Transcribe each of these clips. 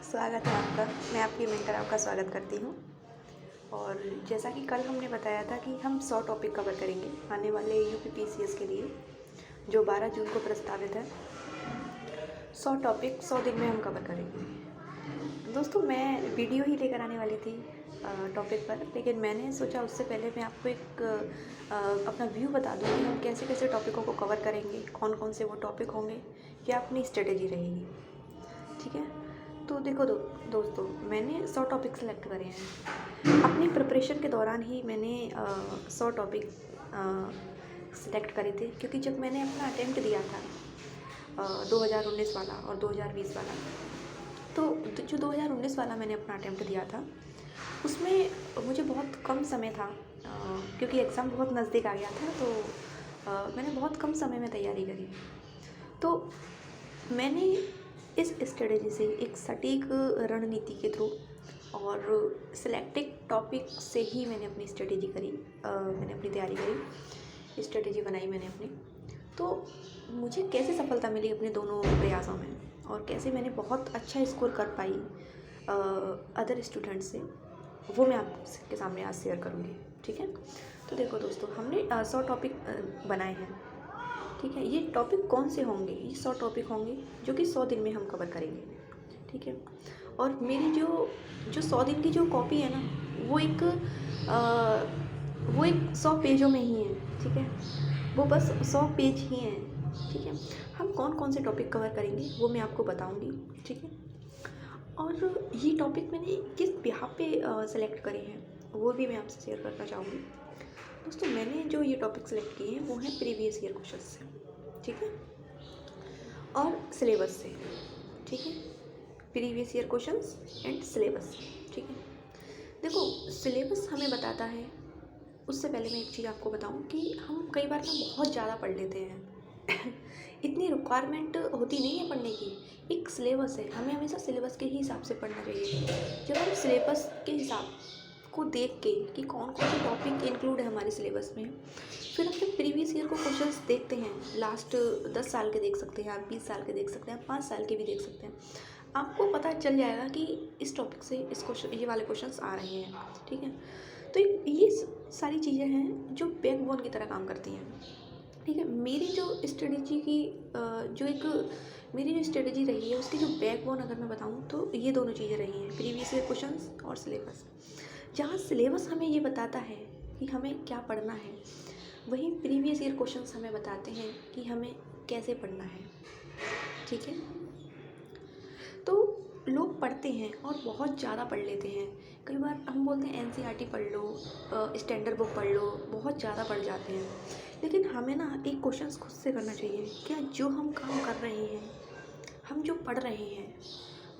स्वागत है आपका। मैं आपकी मेंटर आपका स्वागत करती हूँ। और जैसा कि कल हमने बताया था कि हम 100 टॉपिक कवर करेंगे आने वाले यूपीपीसीएस के लिए, जो 12 जून को प्रस्तावित है। 100 टॉपिक 100 दिन में हम कवर करेंगे। दोस्तों, मैं वीडियो ही लेकर आने वाली थी टॉपिक पर, लेकिन मैंने सोचा उससे पहले मैं आपको एक अपना व्यू बता दूँ कि हम कैसे कैसे टॉपिकों को कवर करेंगे, कौन कौन से वो टॉपिक होंगे, क्या अपनी स्ट्रेटेजी रहेगी। ठीक है, तो देखो दोस्तों, मैंने 100 टॉपिक सेलेक्ट करे हैं। अपनी प्रिपरेशन के दौरान ही मैंने 100 टॉपिक सेलेक्ट करे थे, क्योंकि जब मैंने अपना अटेम्प्ट दिया था 2019 वाला और 2020 वाला, तो जो 2019 वाला मैंने अपना अटेम्प्ट दिया था उसमें मुझे बहुत कम समय था, क्योंकि एग्ज़ाम बहुत नज़दीक आ गया था, तो मैंने बहुत कम समय में तैयारी करी। तो मैंने इस स्ट्रेटेजी से एक सटीक रणनीति के थ्रू और सिलेक्टेड टॉपिक से ही मैंने अपनी स्ट्रेटेजी करी, मैंने अपनी तैयारी करी, स्ट्रेटेजी बनाई मैंने अपनी। तो मुझे कैसे सफलता मिली अपने दोनों प्रयासों में, और कैसे मैंने बहुत अच्छा स्कोर कर पाई अदर स्टूडेंट से, वो मैं आपके सामने आज शेयर करूँगी। ठीक है, तो देखो दोस्तों, हमने 100 टॉपिक बनाए हैं। ठीक है, ये टॉपिक कौन से होंगे? ये 100 टॉपिक होंगे जो कि 100 दिन में हम कवर करेंगे। ठीक है, और मेरी जो 100 दिन की जो कॉपी है ना, वो एक 100 पेजों में ही है। ठीक है, वो बस 100 पेज ही हैं। ठीक है, हम कौन कौन से टॉपिक कवर करेंगे वो मैं आपको बताऊंगी। ठीक है, और ये टॉपिक मैंने किस बिहाफ पे सेलेक्ट करे हैं वो भी मैं आपसे शेयर करना चाहूँगी। दोस्तों, मैंने जो ये टॉपिक सेलेक्ट किए हैं वो हैं प्रीवियस ईयर क्वेश्चन से। ठीक है, और सिलेबस से। ठीक है, previous year questions and syllabus. ठीक है, देखो, सिलेबस हमें बताता है। उससे पहले मैं एक चीज़ आपको बताऊं कि हम कई बार ना बहुत ज़्यादा पढ़ लेते हैं इतनी रिक्वायरमेंट होती नहीं है पढ़ने की। एक सिलेबस है, हमें हमेशा सिलेबस के ही हिसाब से पढ़ना चाहिए। जब हम सिलेबस के हिसाब को देख के कि कौन कौन से टॉपिक इंक्लूड है हमारे सिलेबस में, फिर हम जब प्रीवियस ईयर को क्वेश्चंस देखते हैं, लास्ट 10 साल के देख सकते हैं आप, 20 साल के देख सकते हैं, 5 साल के भी देख सकते हैं, आपको पता चल जाएगा कि इस टॉपिक से इस क्वेश्चन, ये वाले क्वेश्चंस आ रहे हैं। ठीक है, तो ये सारी चीज़ें हैं जो बैकबोन की तरह काम करती हैं। ठीक है, मेरी जो स्ट्रेटेजी की मेरी जो स्ट्रेटेजी रही है उसकी जो बैकबोन अगर मैं बताऊं तो ये दोनों चीज़ें रही हैं, प्रीवियस ईयर क्वेश्चंस और सिलेबस। जहाँ सिलेबस हमें ये बताता है कि हमें क्या पढ़ना है, वहीं प्रीवियस ईयर क्वेश्चंस हमें बताते हैं कि हमें कैसे पढ़ना है। ठीक है, तो लोग पढ़ते हैं और बहुत ज़्यादा पढ़ लेते हैं। कई बार हम बोलते हैं एनसीईआरटी पढ़ लो, स्टैंडर्ड बुक पढ़ लो, बहुत ज़्यादा पढ़ जाते हैं। लेकिन हमें ना एक क्वेश्चन खुद से करना चाहिए, क्या जो हम काम कर रहे हैं, हम जो पढ़ रहे हैं,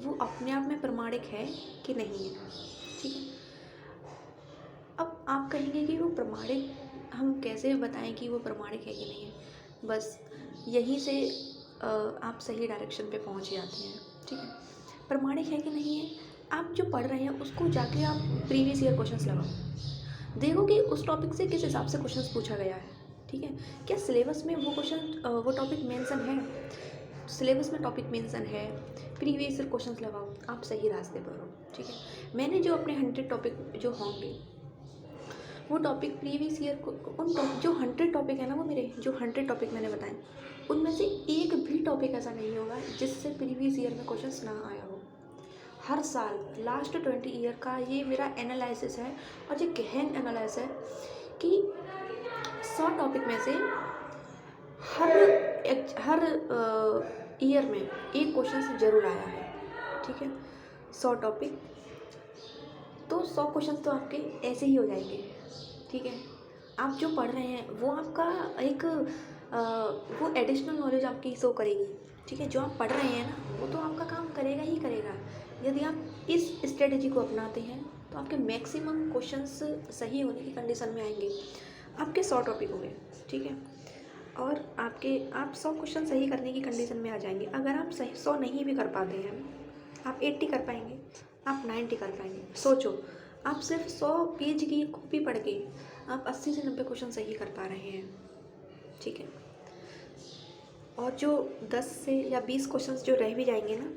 वो अपने आप में प्रमाणिक है कि नहीं है। ठीक है, अब आप कहेंगे कि वो प्रमाणिक, हम कैसे बताएं कि वो प्रमाणिक है कि नहीं है? बस यहीं से आप सही डायरेक्शन पे पहुंच जाते हैं। ठीक है, प्रमाणिक है कि नहीं है, आप जो पढ़ रहे हैं उसको जाके आप प्रीवियस ईयर क्वेश्चंस लगाओ, देखो कि उस टॉपिक से किस हिसाब से क्वेश्चंस पूछा गया है। ठीक है, क्या सिलेबस में वो क्वेश्चन, वो टॉपिक मेंशन है? सिलेबस में टॉपिक मेंशन है, प्रीवियस ईयर क्वेश्चंस लगाओ, आप सही रास्ते पर हो। ठीक है, मैंने जो अपने 100 टॉपिक जो होंगे, वो टॉपिक प्रीवियस ईयर को, जो 100 टॉपिक है ना, वो मेरे जो 100 टॉपिक मैंने बताए, उनमें से एक भी टॉपिक ऐसा नहीं होगा जिससे प्रीवियस ईयर में क्वेश्चंस ना आया हो। हर साल लास्ट 20 ईयर का ये मेरा एनालिसिस है, और ये गहन एनालिसिस है कि 100 टॉपिक में से हर ईयर में एक क्वेश्चन ज़रूर आया है। ठीक है, 100 टॉपिक तो 100 क्वेश्चन तो आपके ऐसे ही हो जाएंगे। ठीक है, आप जो पढ़ रहे हैं वो आपका एक वो एडिशनल नॉलेज आपकी शो करेगी। ठीक है, जो आप पढ़ रहे हैं ना, वो तो आपका काम करेगा ही करेगा। यदि आप इस स्ट्रेटेजी को अपनाते हैं तो आपके मैक्सिमम क्वेश्चंस सही होने की कंडीशन में आएंगे। आपके 100 टॉपिक हो गए। ठीक है, और आप 100 क्वेश्चन सही करने की कंडीशन में आ जाएंगे। अगर आप सही 100 नहीं भी कर पाते हैं, आप 80 कर पाएंगे, आप 90 कर पाएंगे। सोचो, आप सिर्फ 100 पेज की कॉपी पढ़ के आप 80 से 90 क्वेश्चन सही कर पा रहे हैं। ठीक है, और जो 10 से या 20 क्वेश्चंस जो रह भी जाएंगे ना,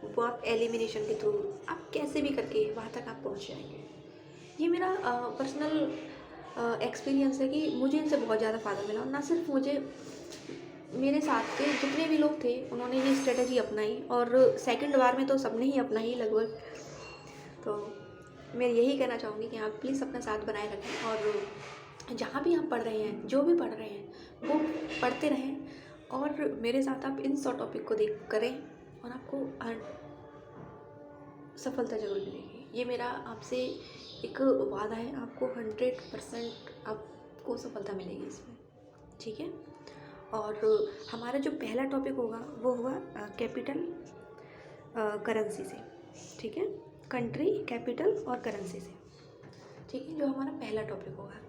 वो आप एलिमिनेशन के थ्रू आप कैसे भी करके वहाँ तक आप पहुँच जाएंगे। ये मेरा पर्सनल एक्सपीरियंस है कि मुझे इनसे बहुत ज़्यादा फ़ायदा मिला, और ना सिर्फ मुझे, मेरे साथ के जितने भी लोग थे उन्होंने ये स्ट्रेटजी अपनाई, और सेकंड बार में तो सबने ही अपनाई लगभग। तो मैं यही कहना चाहूँगी कि आप प्लीज़ अपना साथ बनाए रखें, और जहाँ भी आप पढ़ रहे हैं, जो भी पढ़ रहे हैं वो पढ़ते रहें, और मेरे साथ आप इन 100 टॉपिक को देख करें, और आपको सफलता ज़रूर मिलेगी। ये मेरा आपसे एक वादा है, आपको 100% आपको सफलता मिलेगी इसमें, ठीक है। और हमारा जो पहला टॉपिक होगा वो होगा कैपिटल करेंसी से, ठीक है, कंट्री, कैपिटल और करेंसी से, ठीक है, जो हमारा पहला टॉपिक होगा।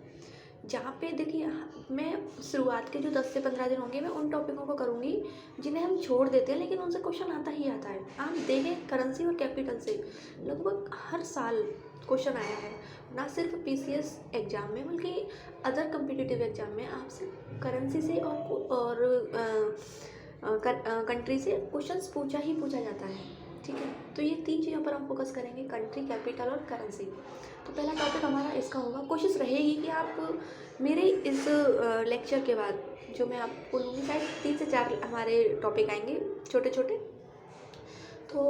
जहाँ पे देखिए, मैं शुरुआत के जो 10 से 15 दिन होंगे मैं उन टॉपिकों को करूँगी जिन्हें हम छोड़ देते हैं, लेकिन उनसे क्वेश्चन आता ही आता है। आप देखें, करेंसी और कैपिटल से लगभग हर साल क्वेश्चन आया है, ना सिर्फ पीसीएस एग्ज़ाम में बल्कि अदर कम्पिटिटिव एग्ज़ाम में आपसे करेंसी से और कंट्री से क्वेश्चंस पूछा ही पूछा जाता है, ठीक है। तो ये 3 चीज़ों पर हम फोकस करेंगे, कंट्री, कैपिटल और करेंसी। तो पहला टॉपिक हमारा इसका होगा। कोशिश रहेगी कि आप मेरे इस लेक्चर के बाद जो मैं आपको लूँगी, शायद 3 से 4 हमारे टॉपिक आएंगे छोटे छोटे। तो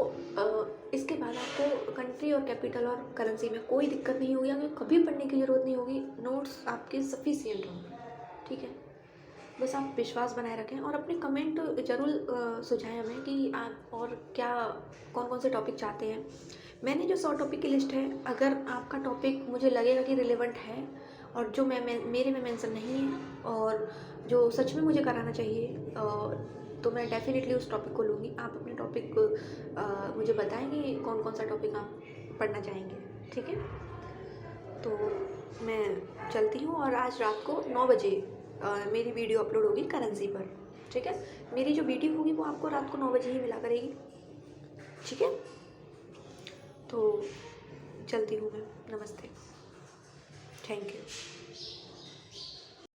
इसके बाद आपको कंट्री और कैपिटल और करेंसी में कोई दिक्कत नहीं होगी, आपको कभी पढ़ने की ज़रूरत नहीं होगी, नोट्स आपके सफिशिएंट होंगे, ठीक है। बस आप विश्वास बनाए रखें, और अपने कमेंट ज़रूर सुझाएं हमें कि आप और क्या, कौन कौन से टॉपिक चाहते हैं। मैंने जो 100 टॉपिक की लिस्ट है, अगर आपका टॉपिक मुझे लगेगा कि रिलेवेंट है और जो मेरे में मेंशन नहीं है और जो सच में मुझे कराना चाहिए, तो मैं डेफिनेटली उस टॉपिक को लूँगी। आप अपने टॉपिक मुझे बताएंगे कौन कौन सा टॉपिक आप पढ़ना चाहेंगे, ठीक है। तो मैं चलती हूँ, और आज रात को 9 बजे मेरी वीडियो अपलोड होगी करेंसी पर, ठीक है। मेरी जो वीडियो होगी वो आपको रात को 9 बजे ही मिला करेगी, ठीक है। तो चलती हूँ मैं, नमस्ते, थैंक यू।